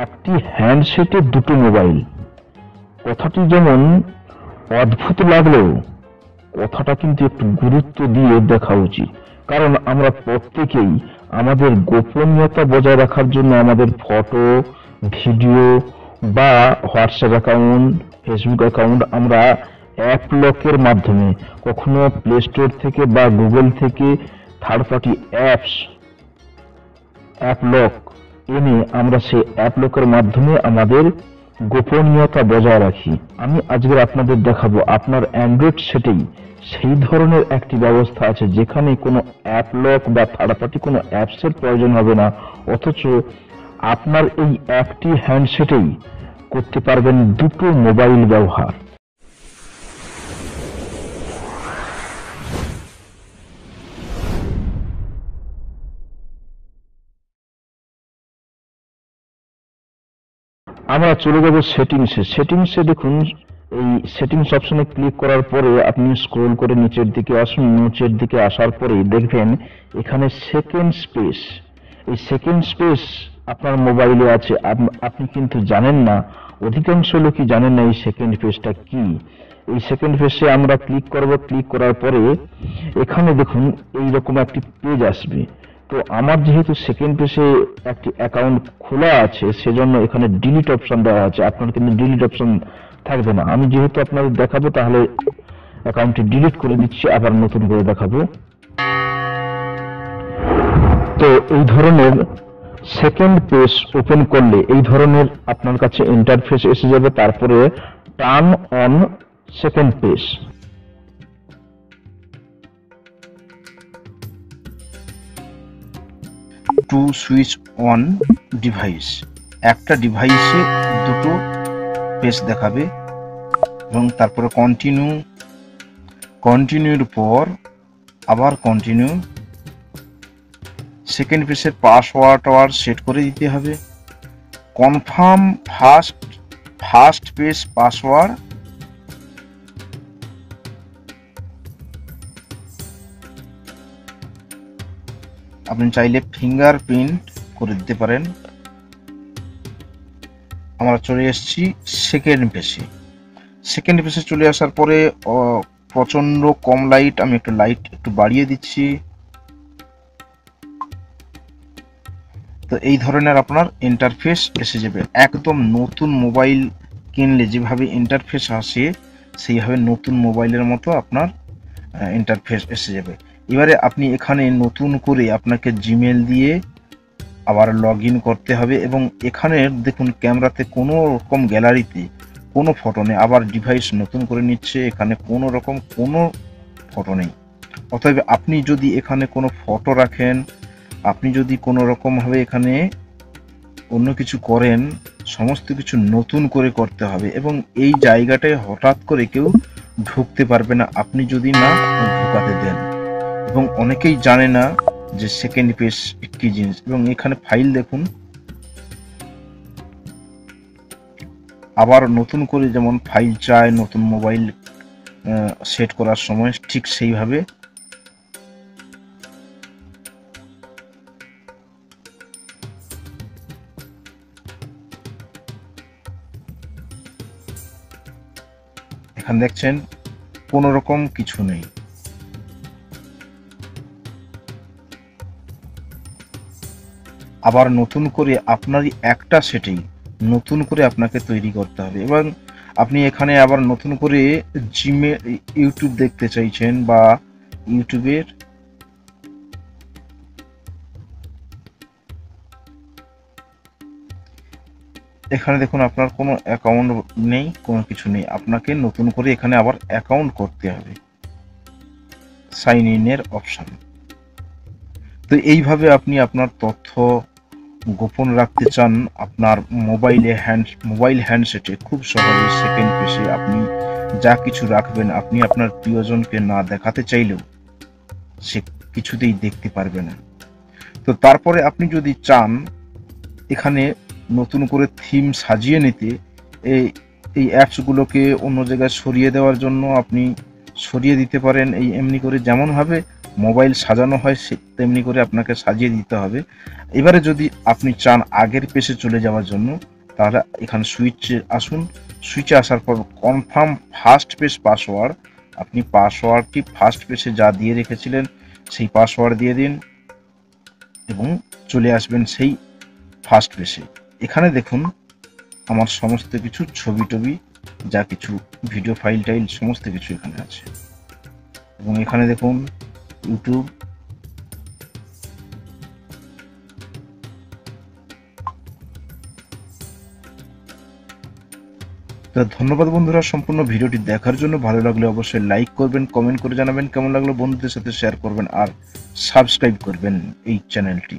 একটি হ্যান্ডসেটে দুটো মোবাইল। কথাটি যেমন অদ্ভুত লাগলেও কথাটা কিন্তু একটু গুরুত্ব দিয়ে দেখা উচিত, কারণ আমরা প্রত্যেকেই আমাদের গোপনীয়তা বজায় রাখার জন্য আমাদের ফটো, ভিডিও বা হোয়াটসঅ্যাপ অ্যাকাউন্ট, ফেসবুক অ্যাকাউন্ট আমরা অ্যাপ লকের মাধ্যমে, কখনো প্লে স্টোর থেকে বা গুগল থেকে থার্ড পার্টি অ্যাপ লক এনে আমরা সেই অ্যাপ লকের মাধ্যমে আমাদের গোপনীয়তা বজায় রাখি। আমি আজকে আপনাদের দেখাবো আপনার অ্যান্ড্রয়েড সেটেই সেই ধরনের একটি ব্যবস্থা আছে যেখানে কোনো অ্যাপ লক বা থার্ড পার্টি কোনো অ্যাপসের প্রয়োজন হবে না, অথচ আপনার এই একটি হ্যান্ডসেটেই করতে পারবেন দুটো মোবাইল ব্যবহার। আমরা চলে যাব সেটিংসে দেখুন, এই সেটিংস অপশনে ক্লিক করার পরে আপনি স্ক্রল করে নিচের দিকে আসুন। নিচের দিকে আসার পরে দেখবেন এখানে সেকেন্ড স্পেস, এই সেকেন্ড স্পেস আপনার মোবাইলে আছে। আপনি কিন্তু জানেন না, অধিকাংশ লোকই জানেন না এই সেকেন্ড পেজটা কি। এই সেকেন্ড পেজে আমরা ক্লিক করব। ক্লিক করার পরে এখানে দেখুন এইরকম একটি পেজ আসবে। তো আমার যেহেতু সেকেন্ড পেজে একটি অ্যাকাউন্ট খোলা আছে সেজন্য এখানে ডিলিট অপশন দেওয়া আছে। আপনার কিন্তু ডিলিট অপশন থাকবে না। আমি যেহেতু আপনাদের দেখাবো তাহলে অ্যাকাউন্টটি ডিলিট করে দিচ্ছি, আবার নতুন করে দেখাবো। তো এই ধরনের সেকেন্ড পেজ ওপেন করলে এই ধরনের আপনার কাছে ইন্টারফেস এসে যাবে। তারপরে turn on second page, to switch on device, একটা ডিভাইসে দুটো পেজ দেখাবে এবং তারপরে কন্টিনিউর পর আবার কন্টিনিউ। সেকেন্ড পেজের পাসওয়ার্ড সেট করে দিতে হবে। কনফার্ম ফার্স্ট পেজ পাসওয়ার্ড, আপনি চাইলে ফিঙ্গারপ্রিন্ট করে দিতে পারেন। আমরা চলে এসেছি সেকেন্ড পেজে চলে আসার পরে প্রচন্ড কম লাইট, আমি লাইট একটু বাড়িয়ে দিচ্ছি। তো এই ধরনের আপনার ইন্টারফেস এসে যাবে। একদম নতুন মোবাইল কিনলে যেভাবে ইন্টারফেস আসে সেইভাবে নতুন মোবাইলের মতো আপনার ইন্টারফেস এসে যাবে। এবারে আপনি এখানে নতুন করে আপনাকে জিমেল দিয়ে আবার লগ ইন করতে হবে এবং এখানে দেখুন ক্যামেরাতে কোনো রকম গ্যালারিতে কোনো ফটো নেই। আবার ডিভাইস নতুন করে নিচ্ছে, এখানে কোনো রকম কোনো ফটো নেই। অতএব আপনি যদি এখানে কোনো ফটো রাখেন, আপনি যদি কোনো রকমভাবে এখানে অন্য কিছু করেন, সমস্ত কিছু নতুন করে করতে হবে এবং এই জায়গাটায় হঠাৎ করে কেউ ঢুকতে পারবে না আপনি যদি না ঢুকাতে দেন। এবং অনেকেই জানে না যে সেকেন্ড পেজ কি জিনিস। এবং এখানে ফাইল দেখুন, আবার নতুন করে যেমন ফাইল চায় নতুন মোবাইল সেট করার সময়, ঠিক সেইভাবে এখানে দেখছেন কোনো রকম কিছু নেই। আবার নতুন করে আপনারই একটা সেটিং নতুন করে আপনাকে তৈরি করতে হবে এবং আপনি এখানে আবার নতুন করে জিমেল, ইউটিউব দেখতে চাইছেন বা ইউটিউবের এখানে দেখুন আপনার কোনো অ্যাকাউন্ট নেই, কোনো কিছু নেই, আপনাকে নতুন করে এখানে আবার অ্যাকাউন্ট করতে হবে, সাইন ইনের অপশন। তো এইভাবে আপনি আপনার তথ্য গোপন রাখতে চান আপনার মোবাইল হ্যান্ডসেটে, খুব সহজে সেকেন্ড পেজে আপনি যা কিছু রাখবেন আপনি আপনার প্রিয়জনকে না দেখাতে চাইলেও সে কিছুতেই দেখতে পারবে না। তো তারপরে আপনি যদি চান এখানে নতুন করে থিম সাজিয়ে নিতে, এই অ্যাপসগুলোকে অন্য জায়গায় সরিয়ে দেওয়ার জন্য আপনি সরিয়ে দিতে পারেন। এই এমনি করে যেমনভাবে মোবাইল সাজানো হয় তেমনি করে আপনাকে সাজিয়ে দিতে হবে। এবারে যদি আপনি চান আগের পেজে চলে যাওয়ার জন্য, তাহলে এখানে সুইচে আসুন। সুইচে আসার পর কনফার্ম ফার্স্ট পেজ পাসওয়ার্ড, আপনি পাসওয়ার্ডটি ফার্স্ট পেজে যা দিয়ে রেখেছিলেন সেই পাসওয়ার্ড দিয়ে দিন এবং চলে আসবেন সেই ফার্স্ট পেজে। এখানে দেখুন আমার সমস্ত কিছু ছবি টবি, যা কিছু ভিডিও ফাইল টাইল সমস্ত কিছু এখানে আছে। এবং এখানে দেখুন ইউটিউব, তো ধন্যবাদ বন্ধুরা সম্পূর্ণ ভিডিওটি দেখার জন্য। ভালো লাগলে অবশ্যই লাইক করবেন, কমেন্ট করে জানাবেন কেমন লাগলো, বন্ধুদের সাথে শেয়ার করবেন আর সাবস্ক্রাইব করবেন এই চ্যানেলটি।